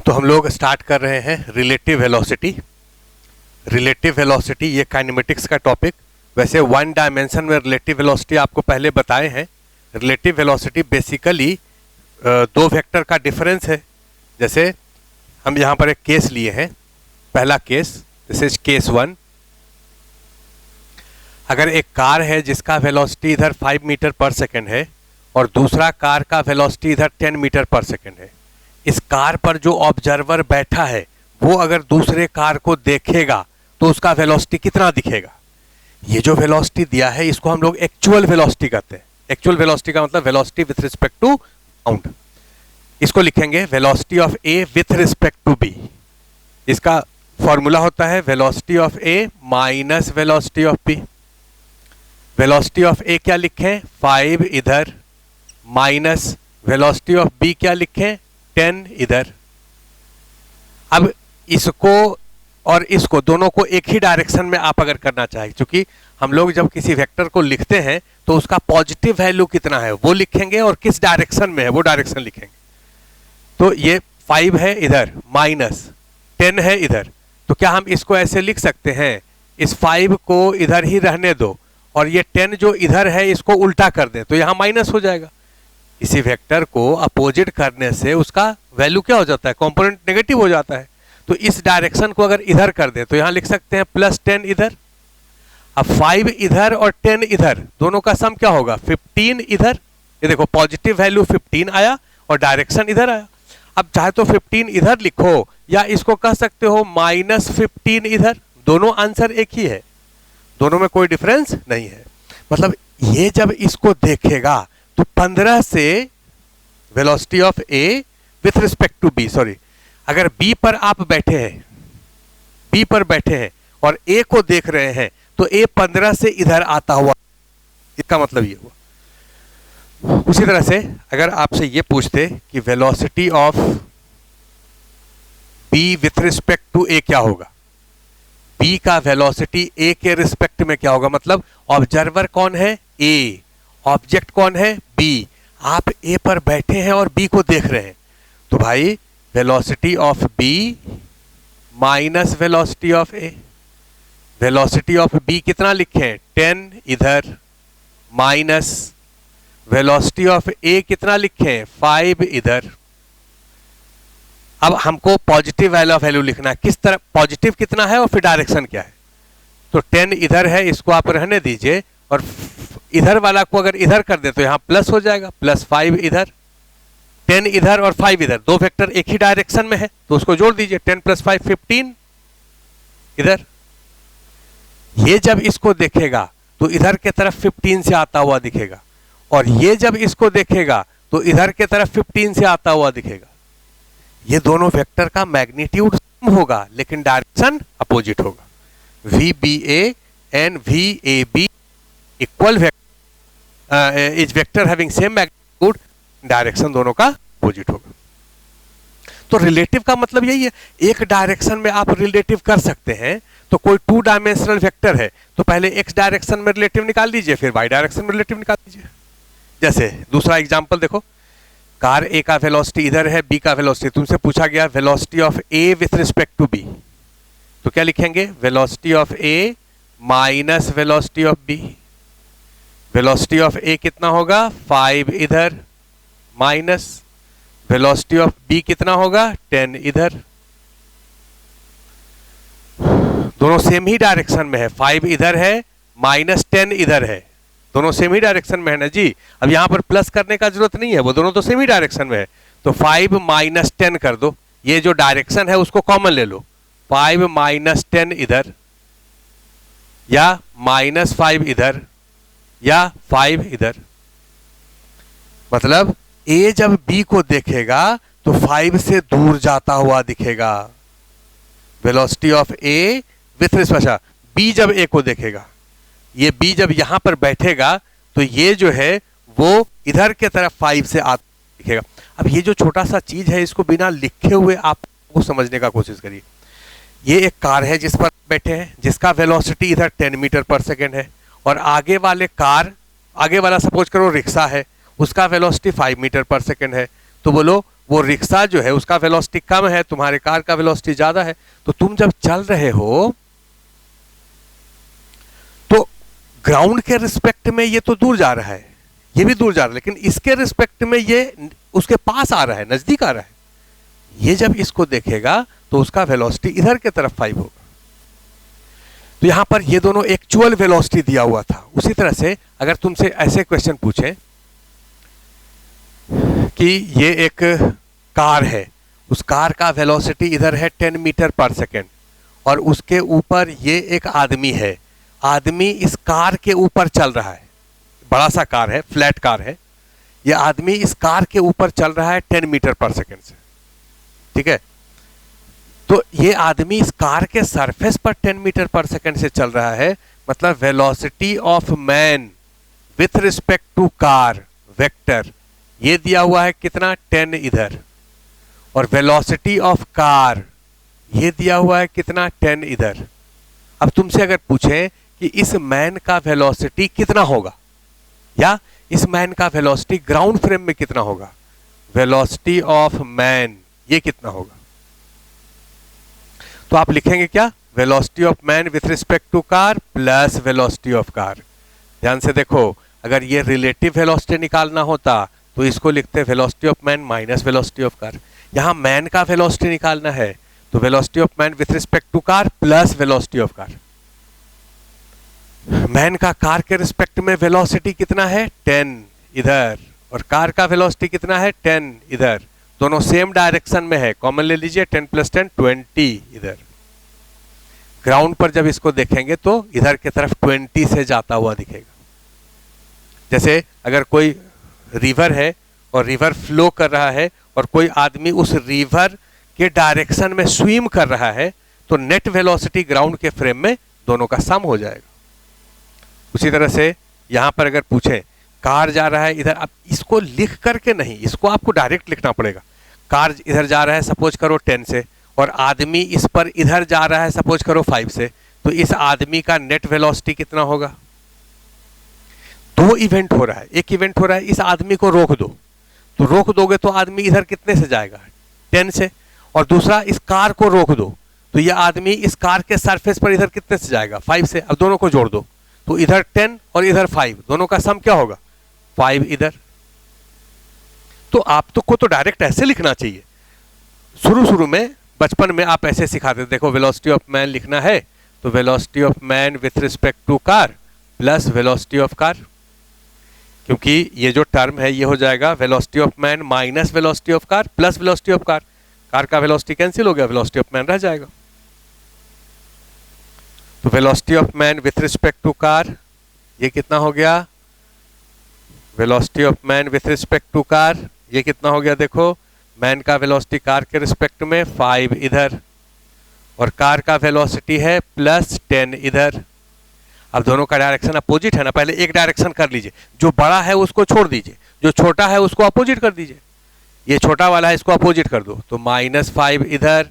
तो हम लोग स्टार्ट कर रहे हैं रिलेटिव वेलोसिटी। रिलेटिव वेलोसिटी ये काइनेमेटिक्स का टॉपिक। वैसे वन डायमेंशन में रिलेटिव वेलोसिटी आपको पहले बताए हैं। रिलेटिव वेलोसिटी बेसिकली दो वेक्टर का डिफरेंस है। जैसे हम यहाँ पर एक केस लिए हैं, पहला केस, दिस इज केस 1। अगर एक कार है जिसका वेलोसिटी इधर 5 मीटर पर सेकेंड है और दूसरा कार का वेलोसिटी इधर 10 मीटर पर सेकेंड है, इस कार पर जो ऑब्जर्वर बैठा है वो अगर दूसरे कार को देखेगा तो उसका वेलोसिटी कितना दिखेगा। ये जो वेलोसिटी दिया है इसको हम लोग एक्चुअल वेलोसिटी कहते हैं। एक्चुअल वेलोसिटी का मतलब velocity with respect to sound. इसको लिखेंगे velocity of A with respect to B. इसका फॉर्मूला होता है velocity of A minus velocity of B. Velocity of A क्या लिखें, 5 इधर, माइनस वेलोसिटी ऑफ बी क्या लिखें, 10 इधर। अब इसको और इसको दोनों को एक ही डायरेक्शन में आप अगर करना चाहें, क्योंकि हम लोग जब किसी वेक्टर को लिखते हैं तो उसका पॉजिटिव वैल्यू कितना है वो लिखेंगे और किस डायरेक्शन में है वो डायरेक्शन लिखेंगे। तो ये 5 है इधर, माइनस 10 है इधर, तो क्या हम इसको ऐसे लिख सकते हैं, इस 5 को इधर ही रहने दो और ये 10 जो इधर है इसको उल्टा कर दें तो यहां माइनस हो जाएगा। इसी वेक्टर को अपोजिट करने से उसका वैल्यू क्या हो जाता है, कंपोनेंट नेगेटिव हो जाता है। तो इस डायरेक्शन को अगर इधर कर दें तो यहां लिख सकते हैं +10 इधर। अब 5 इधर और 10 इधर दोनों का सम क्या होगा, 15 इधर। ये देखो पॉजिटिव वैल्यू 15 आया और डायरेक्शन इधर आया। अब चाहे तो 15 इधर लिखो या इसको कह सकते हो -15 इधर, दोनों आंसर एक ही है, दोनों में कोई डिफरेंस नहीं है। मतलब ये जब इसको देखेगा तो 15 से velocity of A with respect to B, sorry, अगर बी पर आप बैठे हैं, बी पर बैठे हैं और ए को देख रहे हैं तो ए 15 से इधर आता हुआ, इसका मतलब ये हुआ। उसी तरह से अगर आपसे ये पूछते कि velocity of B with respect to A क्या होगा, बी का वेलोसिटी ए के रिस्पेक्ट में क्या होगा, मतलब ऑब्जर्वर कौन है, ए, ऑब्जेक्ट कौन है, बी। आप ए पर बैठे हैं और बी को देख रहे हैं तो भाई velocity of B minus velocity of A. Velocity of B कितना लिखें, 10 इधर, माइनस वेलोसिटी ऑफ ए कितना लिखें, 5 इधर। अब हमको पॉजिटिव वैल्यू लिखना है, किस तरह पॉजिटिव कितना है और फिर डायरेक्शन क्या है। तो 10 इधर है, इसको आप रहने दीजिए और इधर वाला को अगर इधर कर दे तो यहां प्लस हो जाएगा, +5 इधर, 10 इधर और 5 इधर, दो वेक्टर एक ही डायरेक्शन में है तो उसको जोड़ दीजिए, 10 + 5 15 इधर। ये जब इसको देखेगा तो इधर के तरफ 15 से आता हुआ दिखेगा और ये जब इसको देखेगा तो इधर के तरफ 15 से आता हुआ दिखेगा। ये दोनों वेक्टर का मैग्नीट्यूड सेम होगा लेकिन डायरेक्शन अपोजिट होगा। VBA and VAB equal is vector having same magnitude, direction दोनों का अपोजिट होगा। तो रिलेटिव का मतलब यही है, एक डायरेक्शन में आप रिलेटिव कर सकते हैं। तो कोई 2 डायमेंशनल वेक्टर है तो पहले x डायरेक्शन में रिलेटिव निकाल दीजिए, फिर y डायरेक्शन में रिलेटिव निकाल दीजिए। जैसे दूसरा एग्जांपल देखो, कार ए का वेलोसिटी इधर है, बी का वेलोसिटी, तुमसे पूछा गया velocity of A with respect to B, तो क्या लिखेंगे, velocity of A minus velocity of B. Velocity of A कितना होगा, 5 इधर, माइनस वेलोसिटी ऑफ बी कितना होगा, 10 इधर। दोनों सेम ही डायरेक्शन में है, 5 इधर है, -10 इधर है, दोनों सेम ही डायरेक्शन में है ना जी। अब यहां पर प्लस करने का जरूरत नहीं है, वो दोनों तो सेम ही डायरेक्शन में है। तो 5 - 10 कर दो, ये जो डायरेक्शन है उसको कॉमन ले लो, 5 - 10 इधर या -5 इधर या 5 इधर। मतलब ए जब बी को देखेगा तो 5 से दूर जाता हुआ दिखेगा। Velocity of A with respect, B जब ए को देखेगा, ये बी जब यहां पर बैठेगा तो ये जो है वो इधर के तरफ 5 से आता दिखेगा। अब ये जो छोटा सा चीज है इसको बिना लिखे हुए आपको समझने का कोशिश करिए। ये एक कार है जिस पर बैठे हैं, जिसका वेलोसिटी इधर 10 मीटर पर सेकेंड है और आगे वाला सपोज करो रिक्शा है, उसका वेलोसिटी 5 मीटर पर सेकेंड है। तो बोलो वो रिक्शा जो है उसका वेलोसिटी कम है, तुम्हारे कार का वेलोसिटी ज्यादा है, तो तुम जब चल रहे हो तो ग्राउंड के रिस्पेक्ट में ये तो दूर जा रहा है, ये भी दूर जा रहा है, लेकिन इसके रिस्पेक्ट में ये उसके पास आ रहा है, नजदीक आ रहा है। ये जब इसको देखेगा तो उसका वेलोसिटी इधर के तरफ 5 होगा। तो यहां पर ये दोनों एक्चुअल वेलोसिटी दिया हुआ था। उसी तरह से अगर तुमसे ऐसे क्वेश्चन पूछे कि ये एक कार है, उस कार का वेलोसिटी इधर है 10 मीटर पर सेकेंड और उसके ऊपर ये एक आदमी है, आदमी इस कार के ऊपर चल रहा है, बड़ा सा कार है, फ्लैट कार है, ये आदमी इस कार के ऊपर चल रहा है 10 मीटर पर सेकेंड से, ठीक है। तो ये आदमी इस कार के सरफेस पर 10 मीटर पर सेकेंड से चल रहा है, मतलब velocity of man with respect to car vector ये दिया हुआ है कितना 10 इधर, और वेलोसिटी ऑफ कार ये दिया हुआ है कितना 10 इधर। अब तुमसे अगर पूछें कि इस मैन का वेलोसिटी कितना होगा या इस मैन का वेलोसिटी ग्राउंड फ्रेम में कितना होगा, वेलोसिटी ऑफ मैन ये कितना होगा, तो आप लिखेंगे क्या, velocity of man with respect to car plus velocity of car. ध्यान से देखो, अगर ये रिलेटिव वेलोसिटी निकालना होता तो इसको लिखते velocity of man minus velocity of car. यहां मैन का वेलोसिटी निकालना है तो velocity of man with respect to car plus velocity of car. Man का कार के रिस्पेक्ट में वेलोसिटी कितना है 10 इधर, और कार का वेलोसिटी कितना है 10 इधर, दोनों सेम डायरेक्शन में है, कॉमन ले लीजिए, 10 + 10 20 इधर। ग्राउंड पर जब इसको देखेंगे तो इधर की तरफ 20 से जाता हुआ दिखेगा। जैसे अगर कोई रिवर है और रिवर फ्लो कर रहा है और कोई आदमी उस रिवर के डायरेक्शन में स्विम कर रहा है तो नेट वेलोसिटी ग्राउंड के फ्रेम में दोनों का सम हो जाएगा। उसी तरह से यहां पर अगर पूछे कार जा रहा है इधर, अब इसको लिख करके नहीं, इसको आपको डायरेक्ट लिखना पड़ेगा। कार इधर जा रहा है सपोज करो 10 से, और आदमी इस पर इधर जा रहा है सपोज करो 5 से, तो इस आदमी का नेट वेलोसिटी कितना होगा। दो इवेंट हो रहा है, एक इवेंट हो रहा है इस आदमी को रोक दो, तो रोक दोगे तो आदमी इधर कितने से जाएगा 10 से, और दूसरा इस कार को रोक दो तो ये आदमी इस कार के सरफेस पर इधर कितने से जाएगा 5 से। अब दोनों को जोड़ दो तो इधर 10 और इधर 5, दोनों का सम क्या होगा 5 इधर। तो आप को तो डायरेक्ट ऐसे लिखना चाहिए। शुरू में बचपन में आप ऐसे सिखाते, देखो वेलोसिटी ऑफ मैन लिखना है तो velocity of man with respect to car plus velocity of car, क्योंकि ये जो टर्म है ये हो जाएगा velocity of man minus velocity of car plus velocity of car. Car का वेलोसिटी कैंसिल हो गया, वेलोसिटी ऑफ मैन रह जाएगा। तो velocity of man with respect to car ये कितना हो गया, velocity of man with respect to car ये कितना हो गया, देखो मैन का वेलोसिटी कार के रिस्पेक्ट में 5 इधर, और कार का वेलोसिटी है +10 इधर। अब दोनों का डायरेक्शन अपोजिट है ना, पहले एक डायरेक्शन कर लीजिए, जो बड़ा है उसको छोड़ दीजिए, जो छोटा है उसको अपोजिट कर दीजिए। ये छोटा वाला है इसको अपोजिट कर दो तो -5 इधर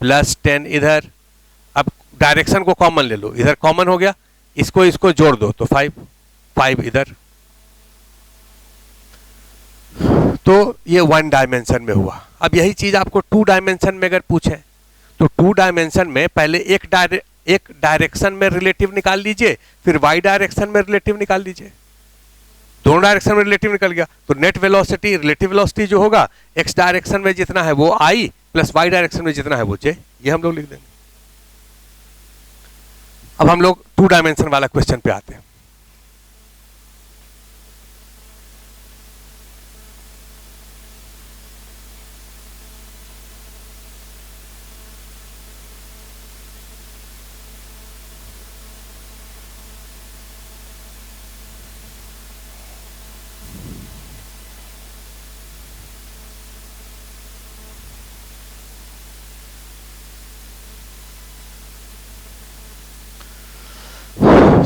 +10 इधर। अब डायरेक्शन को कॉमन ले लो, इधर कॉमन हो गया, इसको जोड़ दो तो 5 इधर। तो ये 1 डायमेंशन में हुआ। अब यही चीज आपको 2 डायमेंशन में अगर पूछे तो 2 डायमेंशन में पहले एक डायरेक्शन में रिलेटिव निकाल लीजिए, फिर y डायरेक्शन में रिलेटिव निकाल लीजिए। दोनों डायरेक्शन में रिलेटिव निकल गया तो नेट वेलोसिटी रिलेटिव वेलोसिटी जो होगा x डायरेक्शन में जितना है वो i प्लस y डायरेक्शन में जितना है वो j, ये हम लोग लिख देंगे। अब हम लोग 2 डायमेंशन वाला क्वेश्चन पे आते हैं।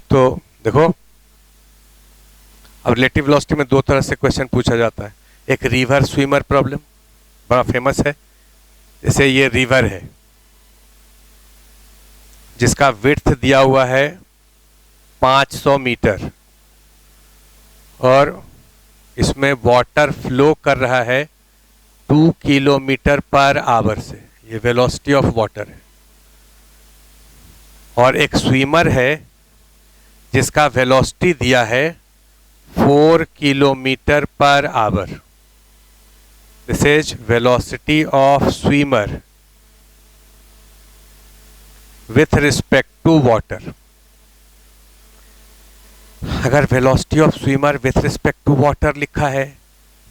तो देखो अब रिलेटिव वेलोसिटी में 2 तरह से क्वेश्चन पूछा जाता है। एक रिवर स्विमर प्रॉब्लम बड़ा फेमस है, जैसे ये रिवर है जिसका विड्थ दिया हुआ है 500 मीटर और इसमें वाटर फ्लो कर रहा है 2 किलोमीटर पर आवर से, ये वेलोसिटी ऑफ वाटर है। और एक स्विमर है जिसका वेलोसिटी दिया है 4 kilometre per hour. This is velocity of swimmer with respect to water. अगर velocity of swimmer with respect to water लिखा है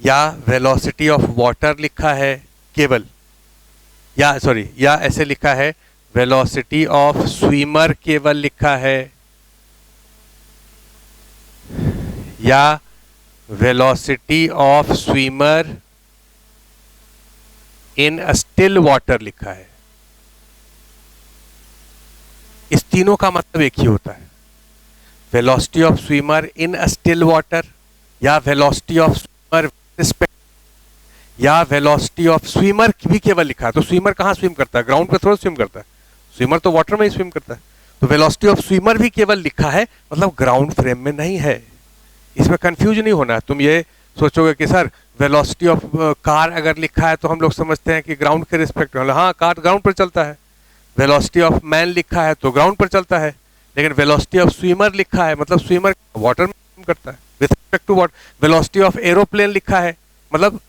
या वेलोसिटी ऑफ वाटर लिखा है केवल, या ऐसे लिखा है वेलोसिटी ऑफ स्विमर केवल लिखा है, या velocity of swimmer in still water लिखा है, इस तीनों का मतलब एक ही होता है। Velocity of swimmer in still water, या वेलोसिटी ऑफ स्विमर रिस्पेक्ट, या वेलोसिटी ऑफ स्विमर भी केवल लिखा है। तो स्विमर कहाँ स्विम करता है? ग्राउंड पे थोड़ा स्विम करता है, स्विमर तो वाटर में ही स्विम करता है। तो वेलोसिटी ऑफ स्विमर भी केवल लिखा है, मतलब ग्राउंड फ्रेम में नहीं है। इसमें कंफ्यूज नहीं होना। तुम ये सोचोगे कि सर वेलोसिटी ऑफ कार अगर लिखा है तो हम लोग समझते हैं कि ग्राउंड के रिस्पेक्ट में, हाँ कार ग्राउंड पर चलता है। वेलोसिटी ऑफ मैन लिखा है तो ग्राउंड पर चलता है, लेकिन वेलोसिटी ऑफ स्विमर लिखा है मतलब स्विमर वाटर में स्विम करता है with respect to water. Velocity of aeroplane लिखा है मतलब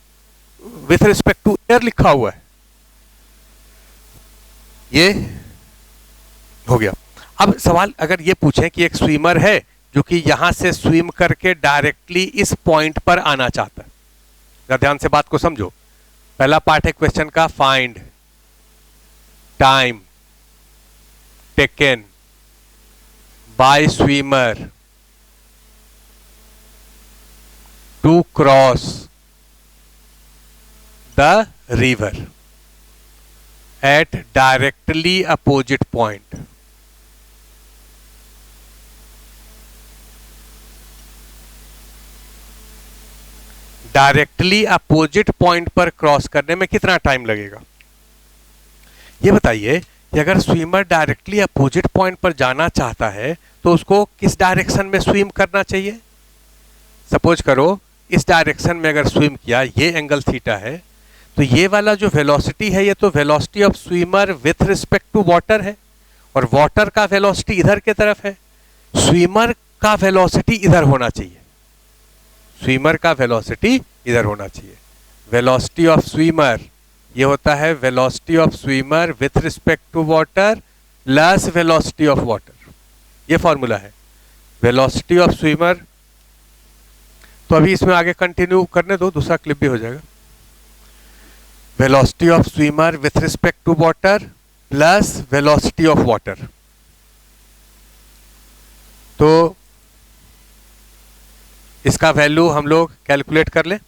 विथ रिस्पेक्ट टू एयर लिखा हुआ है। ये हो गया। अब सवाल अगर ये पूछें कि एक स्विमर है जो कि यहां से स्विम करके डायरेक्टली इस पॉइंट पर आना चाहता है, जरा ध्यान से बात को समझो। पहला पार्ट है क्वेश्चन का, find time taken by swimmer to cross the river at directly opposite point. Directly opposite point पर क्रॉस करने में कितना टाइम लगेगा? ये बताइए कि अगर स्विमर डायरेक्टली अपोजिट पॉइंट पर जाना चाहता है तो उसको किस डायरेक्शन में स्विम करना चाहिए? सपोज करो इस डायरेक्शन में अगर स्विम किया, ये एंगल थीटा है, तो ये वाला जो वेलोसिटी है ये तो velocity of swimmer with respect to water है, और वाटर का वेलोसिटी इधर के तरफ है। स्विमर का वेलोसिटी इधर होना चाहिए, स्विमर का वेलोसिटी इधर होना चाहिए। वेलोसिटी ऑफ स्विमर ये होता है velocity of swimmer with respect to water plus velocity of water, ये फॉर्मूला है वेलोसिटी ऑफ स्विमर। तो अभी इसमें आगे कंटिन्यू करने दो, दूसरा क्लिप भी हो जाएगा। Velocity of swimmer with respect to water plus velocity of water. तो इसका वैल्यू हम लोग कैलकुलेट कर लें,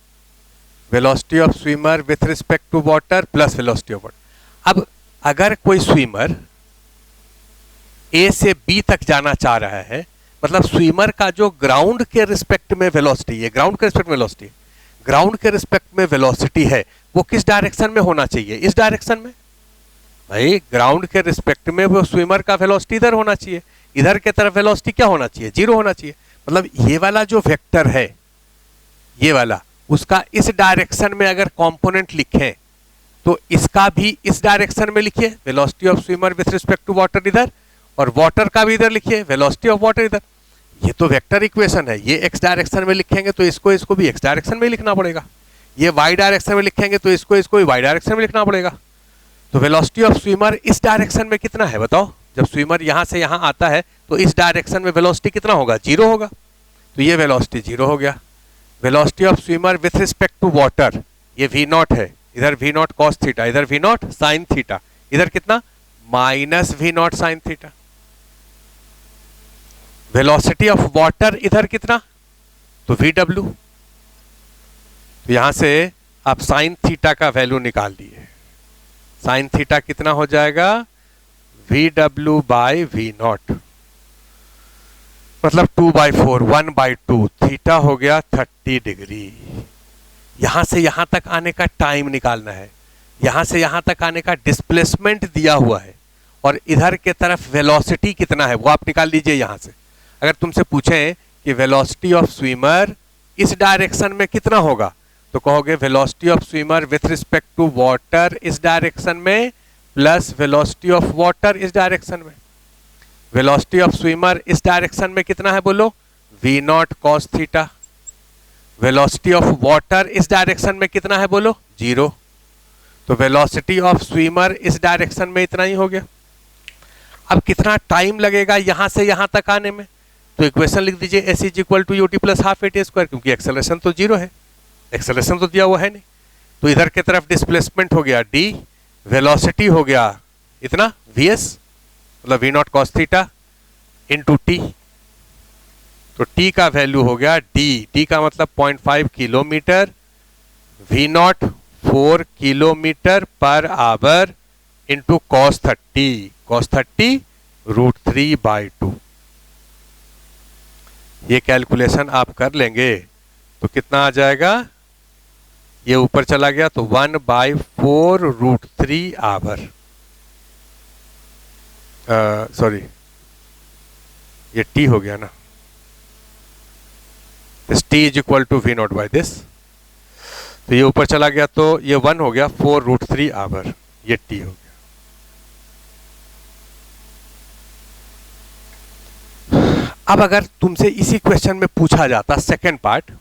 velocity of swimmer with respect to water plus velocity of water. अब अगर कोई स्विमर ए से बी तक जाना चाह रहा है, मतलब स्विमर का जो ग्राउंड के रिस्पेक्ट में वेलोसिटी है, ग्राउंड के रिस्पेक्ट में वेलोसिटी, ग्राउंड के रिस्पेक्ट में वेलोसिटी है, वो किस डायरेक्शन में होना चाहिए? इस डायरेक्शन में। भाई ग्राउंड के रिस्पेक्ट में वो स्विमर का वेलोसिटी इधर होना चाहिए, इधर के तरफ वेलोसिटी क्या होना चाहिए? जीरो होना चाहिए। मतलब ये वाला जो वेक्टर है, ये वाला, उसका इस डायरेक्शन में अगर कंपोनेंट लिखें तो इसका भी इस डायरेक्शन में लिखिए, velocity of swimmer with respect to water इधर, और वाटर का भी इधर लिखिए, वेलोसिटी ऑफ वाटर इधर। ये तो वेक्टर इक्वेशन है, ये एक्स डायरेक्शन में लिखेंगे तो इसको भी एक्स डायरेक्शन में लिखना पड़ेगा, ये वाई डायरेक्शन में लिखेंगे तो इसको भी वाई डायरेक्शन में लिखना पड़ेगा। तो वेलोसिटी ऑफ स्विमर इस डायरेक्शन में कितना है बताओ? जब स्विमर यहां से यहां आता है तो इस डायरेक्शन में वेलोसिटी कितना होगा? जीरो होगा। तो ये वेलोसिटी जीरो हो गया। Velocity of swimmer with respect to water, ये वी नॉट है, इधर वी नॉट कॉस थीटा, इधर वी नॉट साइन थीटा, इधर कितना? Minus v naught sine theta. Velocity of water इधर कितना? तो वी डब्ल्यू। तो यहां से आप साइन थीटा का वैल्यू निकाल दिए, साइन थीटा कितना हो जाएगा? वी डब्ल्यू बाई वी नॉट, मतलब 2/4, 1/2, थीटा हो गया 30 डिग्री। यहां से यहां तक आने का टाइम निकालना है, यहां से यहां तक आने का डिस्प्लेसमेंट दिया हुआ है, और इधर के तरफ वेलोसिटी कितना है वो आप निकाल लीजिए यहां से। अगर तुमसे पूछें कि वेलोसिटी ऑफ स्विमर इस डायरेक्शन में कितना होगा, तो कहोगे velocity of swimmer with respect to water इस डायरेक्शन में प्लस वेलोसिटी ऑफ वाटर इस डायरेक्शन में। वेलोसिटी ऑफ स्विमर इस डायरेक्शन में कितना है बोलो, v naught cos theta. Velocity of water इस डायरेक्शन में कितना है बोलो, 0। तो वेलोसिटी ऑफ स्विमर इस डायरेक्शन में इतना ही हो गया। अब कितना टाइम लगेगा यहां से यहां तक आने में, तो इक्वेशन लिख दीजिए s is equal to ut plus half at square, क्योंकि एक्सेलरेशन तो 0 है, एक्सेलरेशन तो दिया हुआ है नहीं। तो इधर की तरफ डिस्प्लेसमेंट हो गया d, वेलोसिटी हो गया इतना vs मतलब v naught cos theta into T. तो t का वैल्यू हो गया d का मतलब 0.5 kilometre, v not 4 kilometre per our into cos 30 √3/2। ये कैलकुलेशन आप कर लेंगे तो कितना आ जाएगा, ये ऊपर चला गया तो 1/4 √3 आवर, सॉरी ये t हो गया ना, this t is equal to v naught by this, तो ये ऊपर चला गया तो ये 1 हो गया 4 √3 आवर, ये t हो गया। अब अगर तुमसे इसी क्वेश्चन में पूछा जाता सेकेंड पार्ट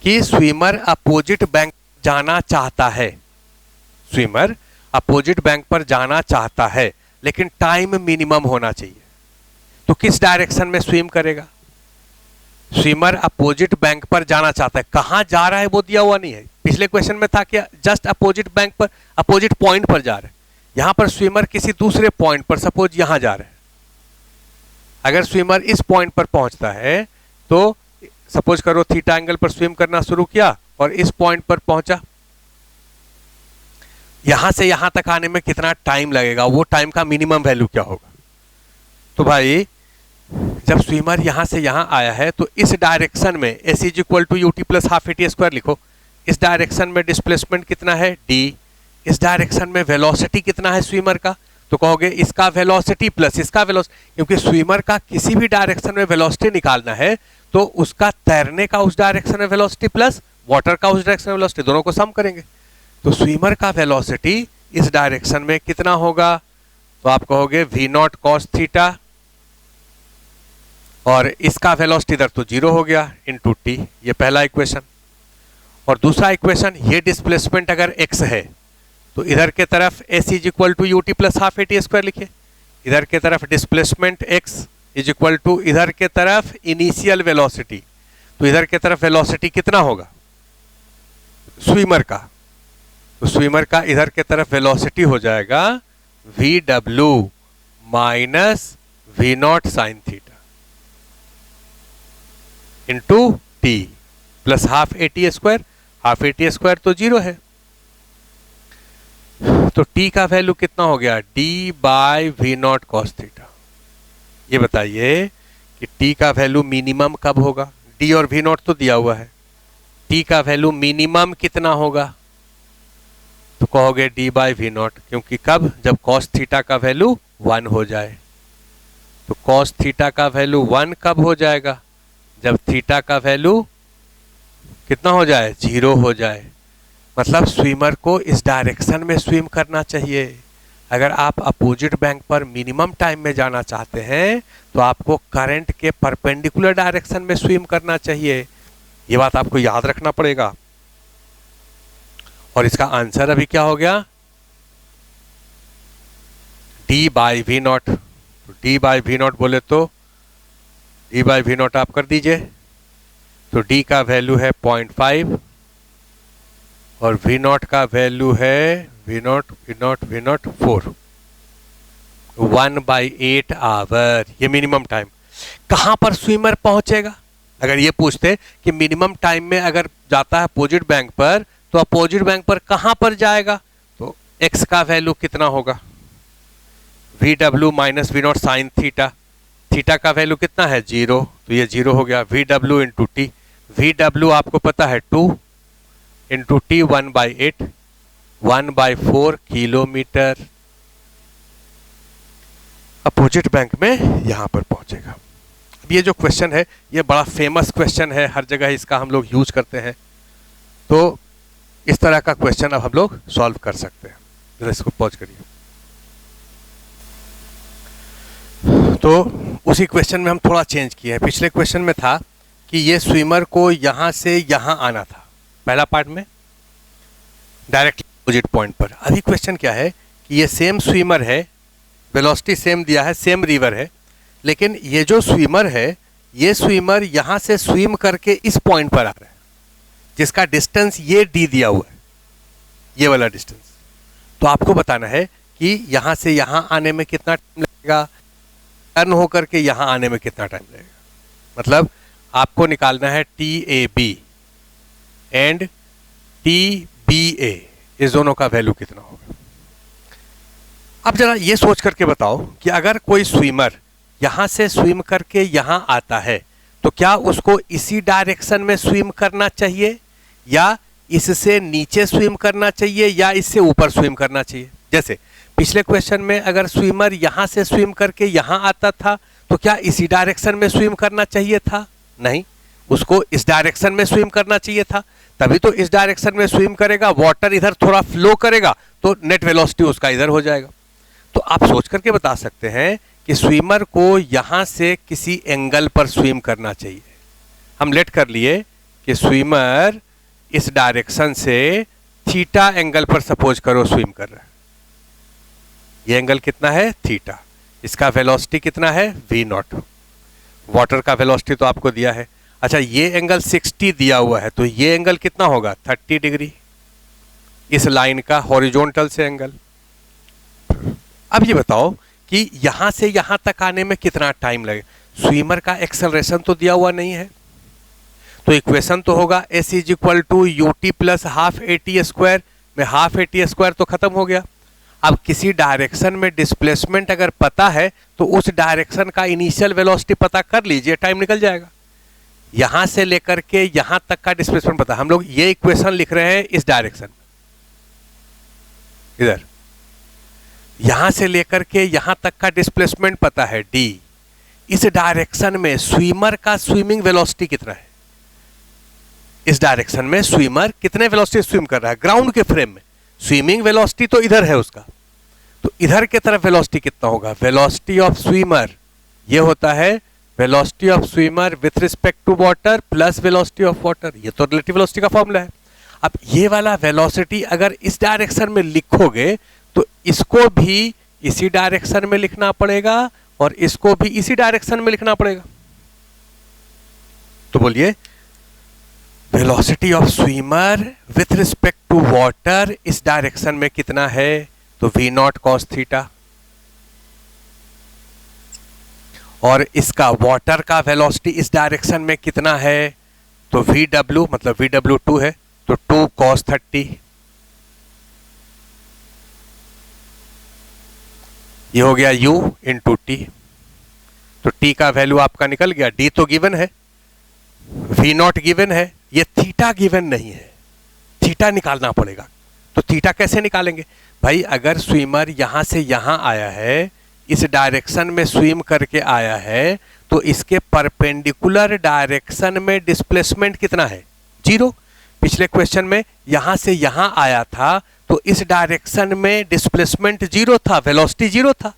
कि स्विमर अपोजिट बैंक जाना चाहता है, स्विमर अपोजिट बैंक पर जाना चाहता है लेकिन टाइम मिनिमम होना चाहिए, तो किस डायरेक्शन में स्विम करेगा। स्विमर अपोजिट बैंक पर जाना चाहता है, कहां जा रहा है वो दिया हुआ नहीं है। पिछले क्वेश्चन में था कि जस्ट अपोजिट बैंक पर, अपोजिट पॉइंट पर जा रहा है, यहां पर स्विमर किसी दूसरे पॉइंट पर, सपोज यहां जा रहा है। अगर स्विमर इस पॉइंट पर पहुंचता है तो सपोज करो थीटा एंगल पर स्विम करना शुरू किया और इस पॉइंट पर पहुंचा, यहां से यहां तक आने में कितना टाइम लगेगा, वो टाइम का मिनिमम वैल्यू क्या होगा। तो भाई जब स्विमर यहां से यहां आया है तो इस डायरेक्शन में s is equal to ut plus half at square लिखो। इस डायरेक्शन में डिस्प्लेसमेंट कितना है d, इस डायरेक्शन में वेलोसिटी कितना है स्विमर का, तो कहोगे इसका वेलोसिटी प्लस इसका वेलोसिटी, क्योंकि स्विमर का किसी भी डायरेक्शन में वेलोसिटी निकालना है तो उसका तैरने का उस डायरेक्शन में वेलोसिटी प्लस वाटर का उस डायरेक्शन में वेलोसिटी, दोनों को सम करेंगे। तो स्विमर का वेलोसिटी इस डायरेक्शन में कितना होगा, तो आप कहोगे v नॉट कॉस थीटा, और इसका वेलोसिटी इधर तो 0 हो गया इंटू टी, ये पहला इक्वेशन। और दूसरा इक्वेशन, ये डिस्प्लेसमेंट अगर x है तो इधर के तरफ s is equal to ut plus half at square लिखिए, इधर के तरफ displacement x is equal to इधर के तरफ इनिशियल वेलोसिटी, तो इधर के तरफ वेलोसिटी कितना होगा स्विमर का, तो स्विमर का इधर के तरफ वेलोसिटी हो जाएगा vw minus v not sine theta into T plus half at square, half at square तो 0 है, तो t का वैल्यू कितना हो गया d by v naught cos theta. ये बताइए कि t का वैल्यू मिनिमम कब होगा, d और v नॉट तो दिया हुआ है, t का वैल्यू मिनिमम कितना होगा, तो कहोगे d बाई वी नॉट, क्योंकि कब, जब कॉस थीटा का वैल्यू 1 हो जाए। तो कॉस थीटा का वैल्यू 1 कब हो जाएगा, जब थीटा का वैल्यू कितना हो जाए, 0 हो जाए। मतलब स्विमर को इस डायरेक्शन में स्विम करना चाहिए। अगर आप अपोजिट बैंक पर मिनिमम टाइम में जाना चाहते हैं तो आपको करंट के परपेंडिकुलर डायरेक्शन में स्विम करना चाहिए। ये बात आपको याद रखना पड़ेगा। और इसका आंसर अभी क्या हो गया, d by v naught. d by v naught बोले तो d बाई वी नॉट आप कर दीजिए, तो d का वैल्यू है 0.5 और v नॉट का वैल्यू है v नॉट 4, 1/8 आवर, ये मिनिमम टाइम। कहां पर स्विमर पहुंचेगा, अगर ये पूछते कि मिनिमम टाइम में अगर जाता है अपोजिट बैंक पर तो अपोजिट बैंक पर कहां पर जाएगा, तो x का वैल्यू कितना होगा, vw minus v naught sine theta, theta का वैल्यू कितना है 0, तो ये 0 हो गया, vw इंटू टी, vw आपको पता है 2 into T 1/8, 1/4 kilometre opposite bank में यहां पर पहुंचेगा। अब ये जो क्वेश्चन है ये बड़ा फेमस क्वेश्चन है, हर जगह इसका हम लोग यूज करते हैं। तो इस तरह का क्वेश्चन अब हम लोग सॉल्व कर सकते हैं। जरा इसको पॉज करिए। तो उसी क्वेश्चन में हम थोड़ा चेंज किए हैं। पिछले क्वेश्चन में था कि ये स्विमर को यहां से यहां आना था, पहला पार्ट में डायरेक्टली अपोजिट पॉइंट पर। अभी क्वेश्चन क्या है कि ये सेम स्विमर है, वेलोसिटी सेम दिया है, सेम रिवर है, लेकिन ये जो स्विमर है, ये स्विमर यहां से स्विम करके इस पॉइंट पर आ रहा है, जिसका डिस्टेंस ये डी दिया हुआ है, ये वाला डिस्टेंस। तो आपको बताना है कि यहां से यहां आने में कितना टाइम लगेगा, टर्न होकर के यहां आने में कितना टाइम लगेगा। मतलब आपको निकालना है T A B and T B A, इस दोनों का वैल्यू कितना होगा। अब जरा ये सोच करके बताओ कि अगर कोई स्विमर यहां से स्विम करके यहां आता है तो क्या उसको इसी डायरेक्शन में स्विम करना चाहिए, या इससे नीचे स्विम करना चाहिए, या इससे ऊपर स्विम करना चाहिए। जैसे पिछले क्वेश्चन में अगर स्विमर यहां से स्विम करके यहां आता था तो क्या इसी डायरेक्शन में स्विम करना चाहिए था? नहीं, उसको इस डायरेक्शन में स्विम करना चाहिए था, तभी तो इस डायरेक्शन में स्विम करेगा, वाटर इधर थोड़ा फ्लो करेगा तो नेट वेलोसिटी उसका इधर हो जाएगा। तो आप सोच करके बता सकते हैं कि स्विमर को यहां से किसी एंगल पर स्विम करना चाहिए। हम लेट कर लिए कि स्विमर इस डायरेक्शन से थीटा एंगल पर सपोज करो स्विम कर रहा है। ये एंगल कितना है? थीटा। इसका वेलोसिटी कितना है? V naught. वाटर का वेलोसिटी तो आपको दिया है। अच्छा, ये एंगल 60 दिया हुआ है, तो ये एंगल कितना होगा? 30 डिग्री, इस लाइन का हॉरिजॉन्टल से एंगल। अब ये बताओ कि यहां से यहां तक आने में कितना टाइम लगे। स्विमर का एक्सेलरेशन तो दिया हुआ नहीं है, तो इक्वेशन तो होगा s is equal to u t plus half a t square में हाफ ए टी स्क्वायर तो खत्म हो गया। अब किसी डायरेक्शन में डिस्प्लेसमेंट अगर पता है तो उस डायरेक्शन का इनिशियल वेलोसिटी पता कर लीजिए, टाइम निकल जाएगा। यहां से लेकर के यहां तक का डिस्प्लेसमेंट पता, हम लोग ये इक्वेशन लिख रहे हैं इस डायरेक्शन में, इधर यहां से लेकर के यहां तक का डिस्प्लेसमेंट पता है d। इस डायरेक्शन में स्विमर का स्विमिंग वेलोसिटी कितना है? इस डायरेक्शन में स्विमर कितने वेलोसिटी स्विम कर रहा है? ग्राउंड के फ्रेम में स्विमिंग वेलोसिटी तो इधर है उसका, तो इधर के तरफ वेलोसिटी कितना होगा? वेलोसिटी ऑफ स्विमर ये होता है velocity of swimmer with respect to water plus velocity of water. ये तो रिलेटिव वेलोसिटी का फॉर्मूला है। अब ये वाला वेलोसिटी अगर इस डायरेक्शन में लिखोगे तो इसको भी इसी डायरेक्शन में लिखना पड़ेगा और इसको भी इसी डायरेक्शन में लिखना पड़ेगा। तो बोलिए velocity of swimmer with respect to water इस डायरेक्शन में कितना है? तो वी नॉट कॉस थीटा। और इसका वाटर का वेलोसिटी इस डायरेक्शन में कितना है? तो वी डब्ल्यू, मतलब वी डब्ल्यू 2 है, तो 2 cos 30। ये हो गया u इंटू टी। तो t का वैल्यू आपका निकल गया। d तो गिवन है, v नॉट गिवन है, ये थीटा गिवन नहीं है, थीटा निकालना पड़ेगा। तो थीटा कैसे निकालेंगे भाई? अगर स्विमर यहां से यहां आया है, इस डायरेक्शन में स्विम करके आया है, तो इसके परपेंडिकुलर डायरेक्शन में डिस्प्लेसमेंट कितना है? 0। पिछले क्वेश्चन में यहां से यहां आया था तो इस डायरेक्शन में डिस्प्लेसमेंट 0 था, वेलोसिटी 0 था।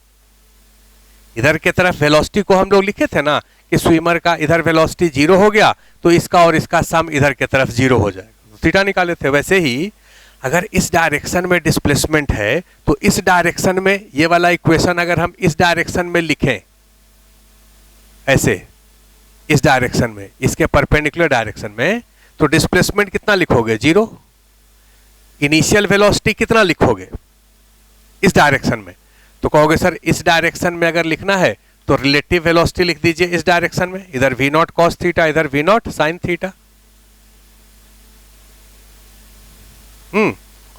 इधर के तरफ वेलोसिटी को हम लोग लिखे थे ना कि स्विमर का इधर वेलोसिटी 0 हो गया तो इसका और इसका सम इधर के तरफ 0 हो जाएगा, थीटा निकाले थे। वैसे ही अगर इस डायरेक्शन में डिस्प्लेसमेंट है तो इस डायरेक्शन में ये वाला इक्वेशन अगर हम इस डायरेक्शन में लिखें, ऐसे इस डायरेक्शन में, इसके परपेंडिकुलर डायरेक्शन में, तो डिस्प्लेसमेंट कितना लिखोगे? 0। इनिशियल वेलोसिटी कितना लिखोगे इस डायरेक्शन में? तो कहोगे सर इस डायरेक्शन में अगर लिखना है तो रिलेटिव वेलोसिटी लिख दीजिए इस डायरेक्शन में, इधर वी नॉट कॉस थीटा, इधर वी नॉट साइन थीटा।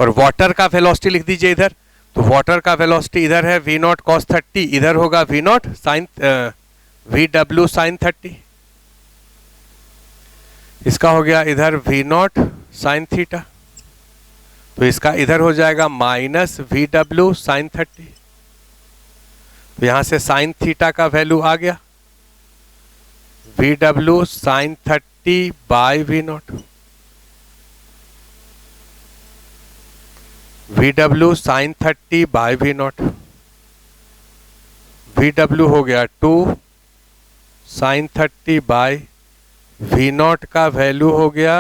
और वाटर का वेलोसिटी लिख दीजिए इधर, तो वाटर का वेलोसिटी इधर है वी नॉट कॉस 30, इधर होगा वी नॉट साइन वी डब्ल्यू साइन 30। इसका हो गया इधर वी नॉट साइन थीटा, तो इसका इधर हो जाएगा माइनस वी डब्ल्यू साइन 30। तो यहां से साइन थीटा का वैल्यू आ गया वी डब्ल्यू sine 30 by v naught. V डब्ल्यू sine 30 by v naught, v डब्ल्यू हो गया 2 साइन 30 बाय वी नॉट का वैल्यू हो गया,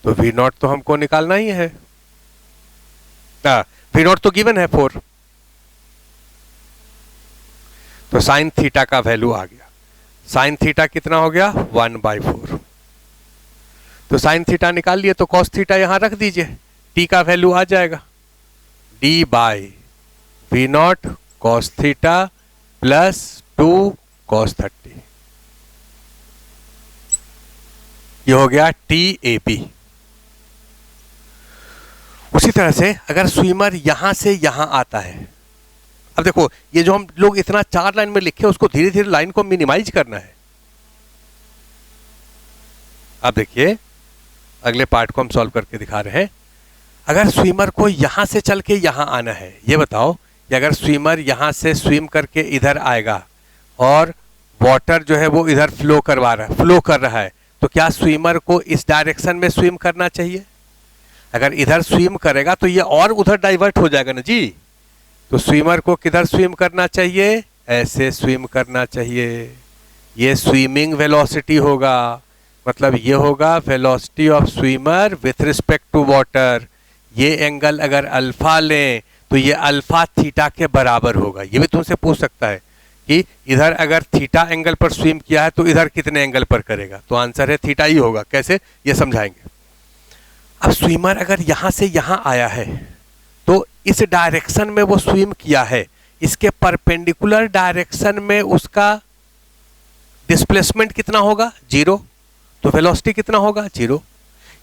तो वी नॉट तो हमको निकालना ही है, वी नॉट तो गिवन है 4, तो साइन थीटा का वैल्यू आ गया। साइन थीटा कितना हो गया 1/4, तो साइन थीटा निकाल लिए, तो कॉस थीटा यहां रख दीजिए, टी का वैल्यू आ जाएगा d by v naught cos theta plus 2 cos 30, ये हो गया TAB। उसी तरह से अगर स्विमर यहां से यहां आता है, अब देखो ये जो हम लोग इतना 4 लाइन में लिखे उसको धीरे धीरे लाइन को मिनिमाइज करना है। अब देखिए अगले पार्ट को हम सॉल्व करके दिखा रहे हैं। अगर स्विमर को यहां से चल के यहां आना है, ये बताओ कि अगर स्विमर यहां से स्विम करके इधर आएगा और वाटर जो है वो इधर फ्लो कर रहा है, तो क्या स्विमर को इस डायरेक्शन में स्विम करना चाहिए? अगर इधर स्विम करेगा तो ये और उधर डाइवर्ट हो जाएगा ना जी, तो स्विमर को किधर स्विम करना चाहिए? ऐसे स्विम करना चाहिए। ये स्विमिंग वेलोसिटी होगा, मतलब ये होगा velocity of swimmer with respect to water. ये एंगल अगर अल्फा लें तो ये अल्फा थीटा के बराबर होगा। ये भी तुमसे पूछ सकता है कि इधर अगर थीटा एंगल पर स्विम किया है तो इधर कितने एंगल पर करेगा, तो आंसर है थीटा ही होगा। कैसे, ये समझाएंगे। अब स्विमर अगर यहां से यहां आया है तो इस डायरेक्शन में वो स्विम किया है, इसके परपेंडिकुलर डायरेक्शन में उसका डिस्प्लेसमेंट कितना होगा? 0। तो वेलोसिटी कितना होगा? 0।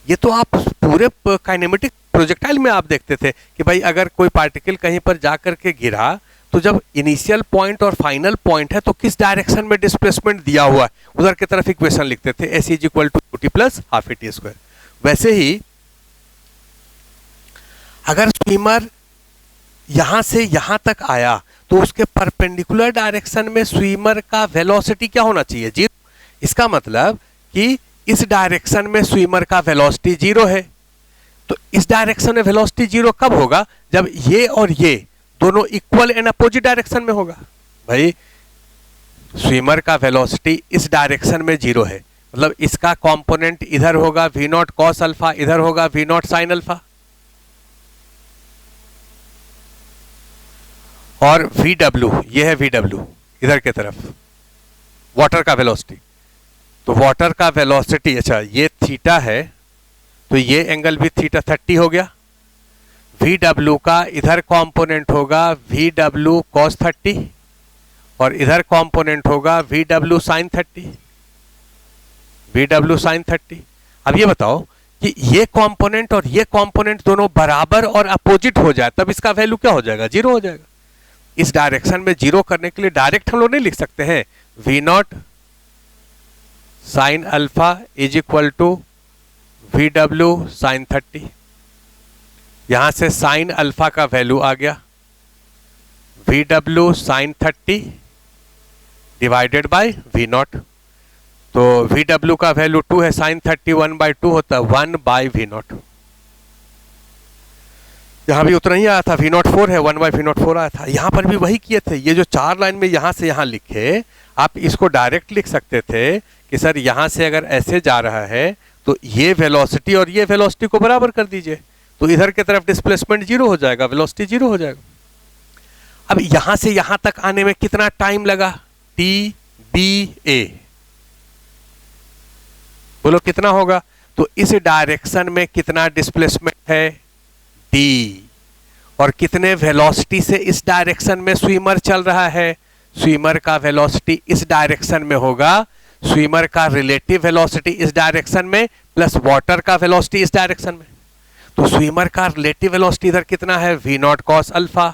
ये तो आप पूरे काइनेमेटिक प्रोजेक्टाइल में आप देखते थे कि भाई अगर कोई पार्टिकल कहीं पर जाकर के गिरा तो जब इनिशियल पॉइंट और फाइनल पॉइंट है तो किस डायरेक्शन में डिस्प्लेसमेंट दिया हुआ है उधर की तरफ इक्वेशन लिखते थे, AC = t + ½ वैसे ही अगर स्विमर यहां से यहां तक आया तो उसके परपेंडिकुलर डायरेक्शन में स्विमर का वेलोसिटी क्या होना चाहिए? 0। इसका मतलब कि इस डायरेक्शन में स्विमर का वेलोसिटी 0 है। तो इस डायरेक्शन में वेलोसिटी 0 कब होगा? जब ये और ये दोनों इक्वल एंड अपोजिट डायरेक्शन में होगा। भाई स्विमर का वेलोसिटी इस डायरेक्शन में 0 है, मतलब इसका कंपोनेंट इधर होगा V0 cos अल्फा, इधर होगा V0 sin अल्फा, और VW ये है VW इधर के तरफ वाटर का वेलोसिटी। तो वाटर का वेलोसिटी, अच्छा ये थीटा है तो ये एंगल भी थीटा 30 हो गया। VW का इधर कंपोनेंट होगा VW cos 30 और इधर कंपोनेंट होगा VW sin 30, VW sin 30। अब ये बताओ कि ये कंपोनेंट और ये कंपोनेंट दोनों बराबर और अपोजिट हो जाए तब इसका वैल्यू क्या हो जाएगा? 0 हो जाएगा। इस डायरेक्शन में 0 करने के लिए डायरेक्ट हम लोग नहीं लिख सकते हैं V0 sin alpha = VW sin 30। यहां से sin अल्फा का वैल्यू आ गया VW sin 30 divided by V0। तो VW का वैल्यू 2 है, sin 30 1/2 होता है, 1/V0। यहां भी उतना ही आया था, V0 4 है, 1/V0 4 आया था। यहां पर भी वही किए थे। ये जो 4 लाइन में यहां से यहां लिखे, आप इसको डायरेक्ट लिख सकते थे कि सर यहां से अगर ऐसे जा रहा है तो ये वेलोसिटी और ये वेलोसिटी को बराबर कर दीजिए, तो इधर की तरफ डिस्प्लेसमेंट 0 हो जाएगा, वेलोसिटी 0 हो जाएगा। अब यहां से यहां तक आने में कितना टाइम लगा? TBA बोलो कितना होगा? तो इस डायरेक्शन में कितना डिस्प्लेसमेंट है? D। और कितने वेलोसिटी से इस डायरेक्शन में स्विमर चल रहा है? स्विमर का वेलोसिटी इस डायरेक्शन में होगा, स्विमर का रिलेटिव वेलोसिटी इस डायरेक्शन में प्लस वाटर का वेलोसिटी इस डायरेक्शन में। तो स्विमर का रिलेटिव वेलोसिटी इधर कितना है? V0 cos अल्फा,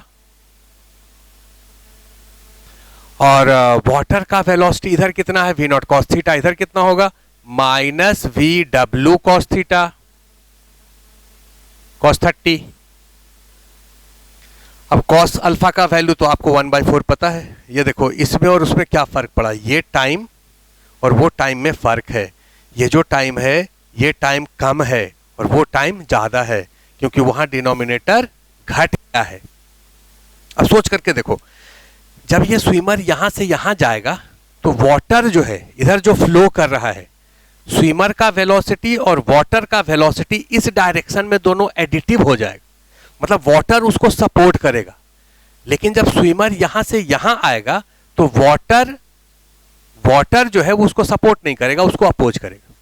और वाटर का वेलोसिटी इधर कितना है? V0 cos theta. इधर कितना होगा? -VW cos theta cos 30। अब cos अल्फा का वैल्यू तो आपको 1/4 पता है। ये देखो इसमें और उसमें क्या फर्क पड़ा, ये टाइम और वो टाइम में फर्क है। ये जो टाइम है ये टाइम कम है और वो टाइम ज्यादा है, क्योंकि वहां डिनोमिनेटर घट गया है। अब सोच करके देखो, जब ये स्विमर यहां से यहां जाएगा तो वाटर जो है इधर जो फ्लो कर रहा है, स्विमर का वेलोसिटी और वाटर का वेलोसिटी इस डायरेक्शन में दोनों एडिटिव हो जाएगा, मतलब वाटर उसको सपोर्ट करेगा। लेकिन जब स्विमर यहां से यहां आएगा तो वाटर जो है वो उसको सपोर्ट नहीं करेगा, उसको अपोज करेगा।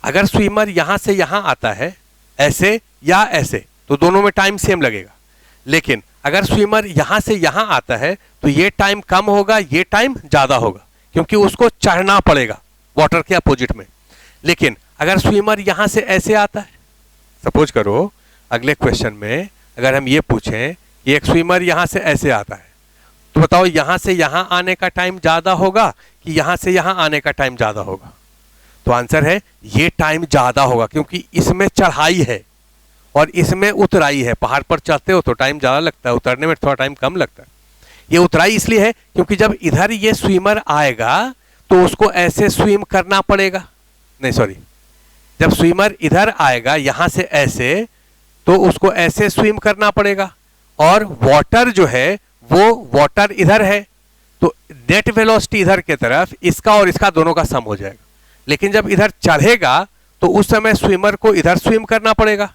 अगर स्विमर यहां से यहां आता है ऐसे या ऐसे तो दोनों में टाइम सेम लगेगा, लेकिन अगर स्विमर यहां से यहां आता है तो ये टाइम कम होगा, ये टाइम ज्यादा होगा, क्योंकि उसको चढ़ना पड़ेगा वाटर के अपोजिट में। लेकिन अगर स्विमर यहां से ऐसे आता है, सपोज करो अगले क्वेश्चन में अगर हम ये पूछें कि एक स्विमर यहां से ऐसे आता है, तो बताओ यहां से यहां आने का टाइम ज्यादा होगा कि यहां से यहां आने का टाइम ज्यादा होगा? तो आंसर है ये टाइम ज्यादा होगा, क्योंकि इसमें चढ़ाई है और इसमें उतराई है। पहाड़ पर चढ़ते हो तो टाइम ज्यादा लगता है, उतरने में थोड़ा टाइम कम लगता है। ये उतराई इसलिए है क्योंकि जब इधर ये स्विमर आएगा तो उसको ऐसे स्विम करना पड़ेगा, नहीं सॉरी, जब स्विमर इधर आएगा यहां से ऐसे तो उसको ऐसे स्विम करना पड़ेगा, और वाटर जो है वो वाटर इधर है तो नेट वेलोसिटी इधर के तरफ इसका और इसका दोनों का सम हो जाएगा। लेकिन जब इधर चढ़ेगा तो उस समय स्विमर को इधर स्विम करना पड़ेगा,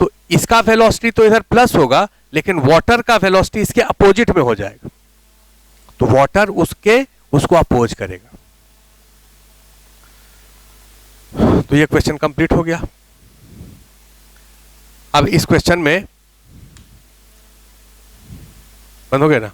तो इसका वेलोसिटी तो इधर प्लस होगा लेकिन वाटर का वेलोसिटी इसके अपोजिट में हो जाएगा, तो वाटर उसको अपोज करेगा। तो ये क्वेश्चन कंप्लीट हो गया। अब इस क्वेश्चन में बंद हो गया ना?